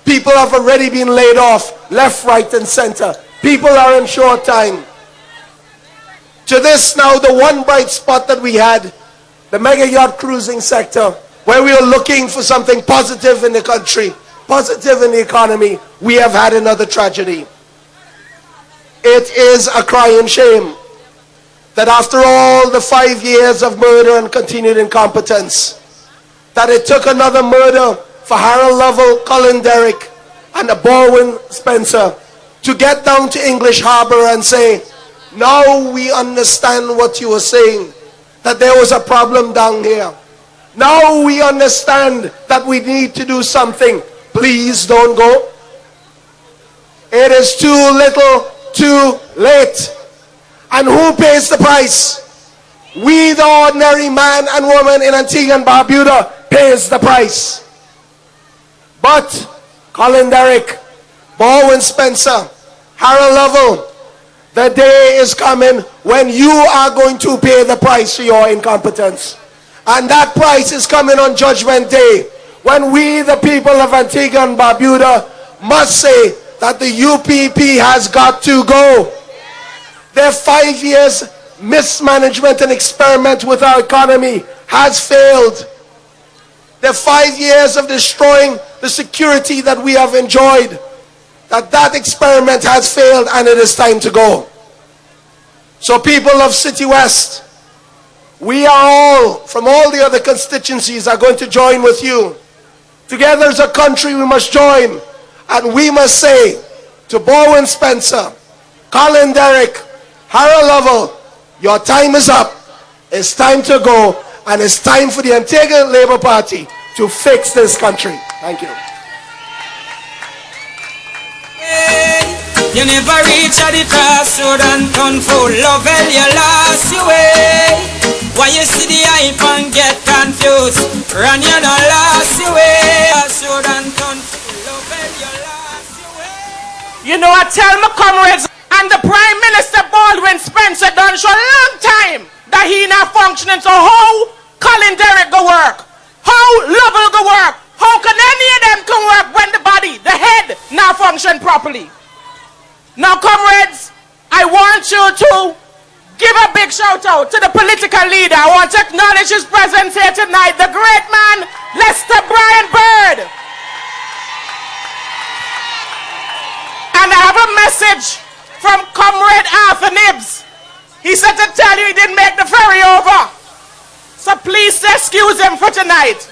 People have already been laid off, left, right, and center. People are in short time. To this now, the one bright spot that we had, the mega yacht cruising sector, where we were looking for something positive in the country, positive in the economy, we have had another tragedy. It is a crying shame that after all the 5 years of murder and continued incompetence, that it took another murder for Harold Lovell, Colin Derrick, and Browne Spencer to get down to English Harbor and say, now we understand what you were saying, that there was a problem down here. Now we understand that we need to do something. Please don't go. It is too little, too late. And who pays the price? We, the ordinary man and woman in Antigua and Barbuda, pays the price. But Colin Derrick, Browne Spencer, Harold Lovell, the day is coming when you are going to pay the price for your incompetence. And that price is coming on Judgment Day, when we, the people of Antigua and Barbuda, must say that the UPP has got to go. Their 5 years mismanagement and experiment with our economy has failed. Their 5 years of destroying the security that we have enjoyed, that experiment has failed, and it is time to go. So people of City West, we are all, from all the other constituencies, are going to join with you. Together as a country we must join, and we must say to Browne Spencer, Colin Derrick, Harold Lovell, your time is up. It's time to go, and it's time for the Antigua Labour Party to fix this country. Thank you. You never reach at the crossroad and turn full love, well you lost your way. Why you see the hype and get confused? Run, you not lost your way. Crossroad and turn full love, well you lost your way. You know, I tell my comrades and the Prime Minister Browne Spencer done for a long time that he not functioning. So how Colin Derrick go work? How Lovell go work? How can any of them can work when the body, the head, not function properly? Now, comrades, I want you to give a big shout out to the political leader. I want to acknowledge his presence here tonight, the great man, Lester Brian Bird. And I have a message from Comrade Arthur Nibbs. He said to tell you he didn't make the ferry over. So please excuse him for tonight.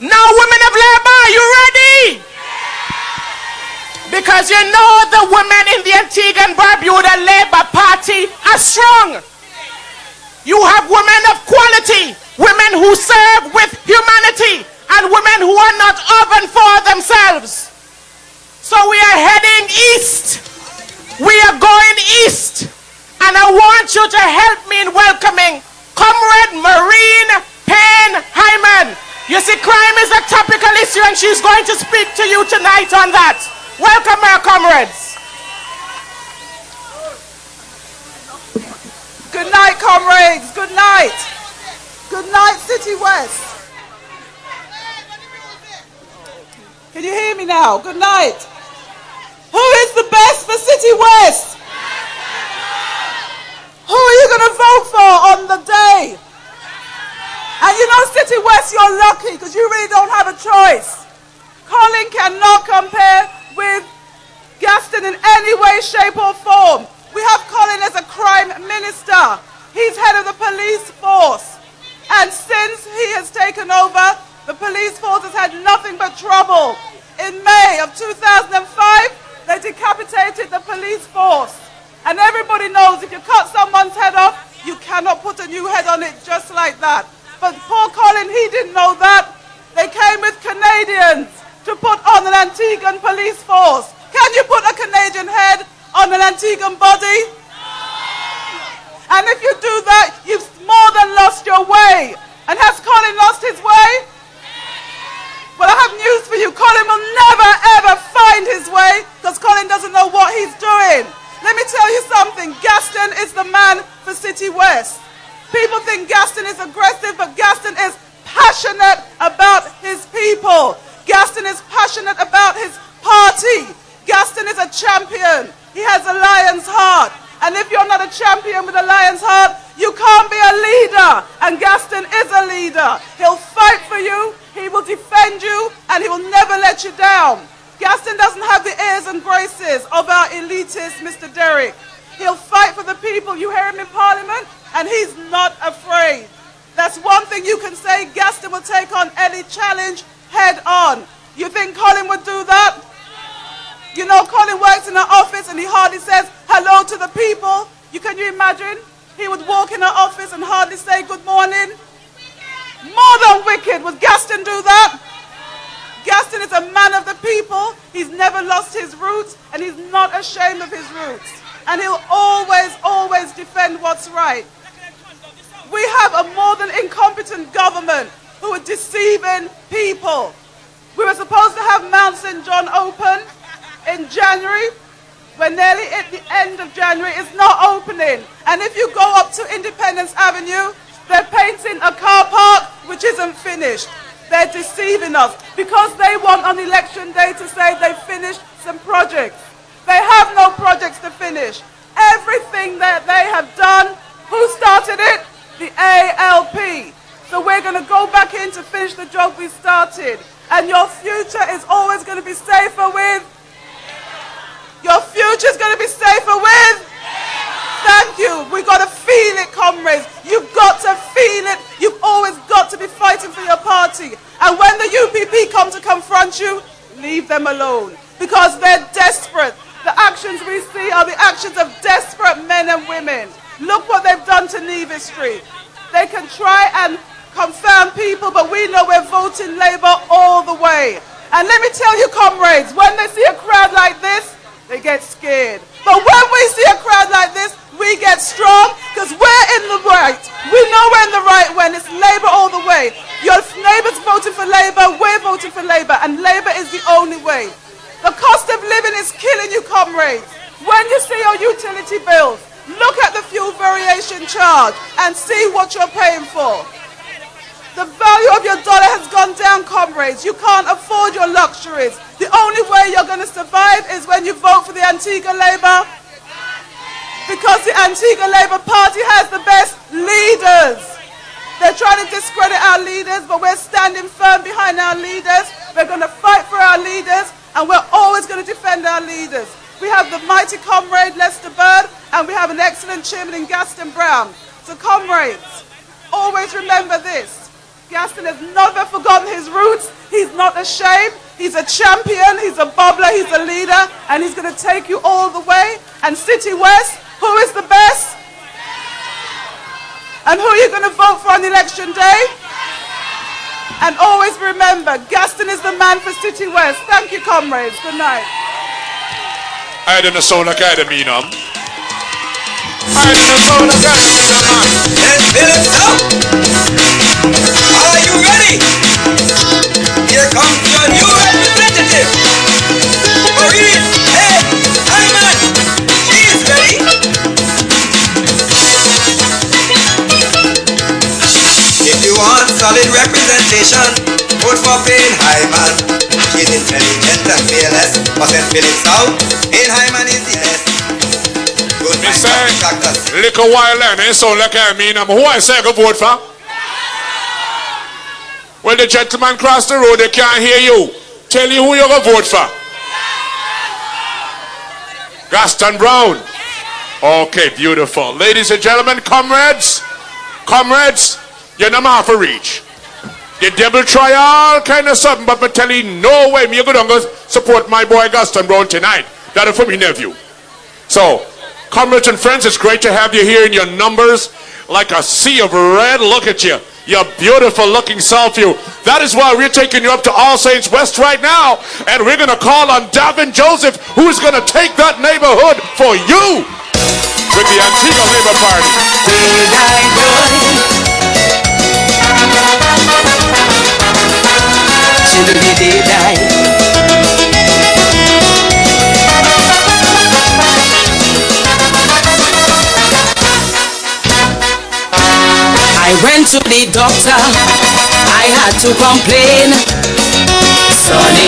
Now, women of Labour, are you ready? Because you know the women in the Antigua and Barbuda Labour Party are strong. You have women of quality, women who serve with humanity, and women who are not open for themselves. So we are heading east. We are going east. And I want you to help me in welcoming Comrade Maureen Payne Hyman. You see, crime is a topical issue, and she's going to speak to you tonight on that. Welcome, our comrades. Good night, comrades. Good night. Good night, City West. Can you hear me now? Good night. Who is the best for City West? Who are you going to vote for on the day? And you know, City West, you're lucky because you really don't have a choice. Colin cannot compare with Gaston in any way, shape or form. We have Colin as a crime minister. He's head of the police force. And since he has taken over, the police force has had nothing but trouble. In May of 2005, they decapitated the police force. And everybody knows if you cut someone's head off, you cannot put a new head on it just like that. But poor Colin, he didn't know that. They came with Canadians to put on an Antiguan police force. Can you put a Canadian head on an Antiguan body? And if you do that, you've more than lost your way. And has Colin lost his way? Well, I have news for you. Colin will never, ever find his way because Colin doesn't know what he's doing. Let me tell you something. Gaston is the man for City West. People think Gaston is aggressive, but Gaston is passionate about his people. Gaston is passionate about his party. Gaston is a champion. He has a lion's heart. And if you're not a champion with a lion's heart, you can't be a leader. And Gaston is a leader. He'll fight for you, he will defend you, and he will never let you down. Gaston doesn't have the airs and graces of our elitist Mr. Derrick. He'll fight for the people. You hear him in Parliament, and he's not afraid. That's one thing you can say. Gaston will take on any challenge head on. You think Colin would do that? You know, Colin works in an office and he hardly says hello to the people. Can you imagine? He would walk in an office and hardly say good morning. More than wicked. Would Gaston do that? Gaston is a man of the people. He's never lost his roots and he's not ashamed of his roots. And he'll always, always defend what's right. We have a more than incompetent government who are deceiving people. We were supposed to have Mount St. John open in January. We're nearly at the end of January. It's not opening. And if you go up to Independence Avenue, they're painting a car park which isn't finished. They're deceiving us because they want on election day to say they finished some projects. They have no projects to finish. Everything that they have done, who started it? The ALP. So we're going to go back in to finish the job we started. And your future is always going to be safer with? Your future is going to be safer with? Thank you. We've got to feel it, comrades. You've got to feel it. You've always got to be fighting for your party. And when the UPP come to confront you, leave them alone. Because they're desperate. The actions we see are the actions of desperate men and women. Look what they've done to Nevis Street. They can try and confound people, but we know we're voting Labour all the way. And let me tell you, comrades, when they see a crowd like this, they get scared. But when we see a crowd like this, we get strong because we're in the right. We know we're in the right when it's Labour all the way. Your neighbours voting for Labour, we're voting for Labour, and Labour is the only way. The cost of living is killing you, comrades. When you see your utility bills, look at the fuel variation charge and see what you're paying for. The value of your dollar has gone down, comrades. You can't afford your luxuries. The only way you're going to survive is when you vote for the Antigua Labour, because the Antigua Labour Party has the best leaders. They're trying to discredit our leaders, but we're standing firm behind our leaders. We're going to fight for our leaders, and we're always going to defend our leaders. We have the mighty comrade Lester Bird, and we have an excellent chairman in Gaston Browne. So comrades, always remember this. Gaston has never forgotten his roots. He's not ashamed. He's a champion. He's a bubbler. He's a leader. And he's going to take you all the way. And City West, who is the best? And who are you going to vote for on election day? And always remember, Gaston is the man for City West. Thank you, comrades. Good night. I didn't sound like I didn't mean I didn't sound like I didn't mean Let's build it up. Are you ready? Here comes your new representative. Maurice, hey, Hyman, she is ready. If you want solid representation, vote for Payne Hyman. She's intelligent and fearless, wasn't feeling south. Payne Hyman is the best. Good Me night, say, doctors. little while and it sound like I mean who I say I go vote for? When the gentleman cross the road, they can't hear you. Tell you who you're going to vote for. Gaston Browne. Okay, beautiful. Ladies and gentlemen, comrades, you're not half a reach. The devil try all kind of something, but me tell you, no way me going to go support my boy Gaston Browne tonight. That is for me nephew. So, comrades and friends, it's great to have you here in your numbers like a sea of red. Look at you. You're beautiful looking Southview. That is why we're taking you up to All Saints West right now. And we're going to call on Davin Joseph, who's going to take that neighborhood for you with the Antigua Labour Party. I went to the doctor, I had to complain. Sunny.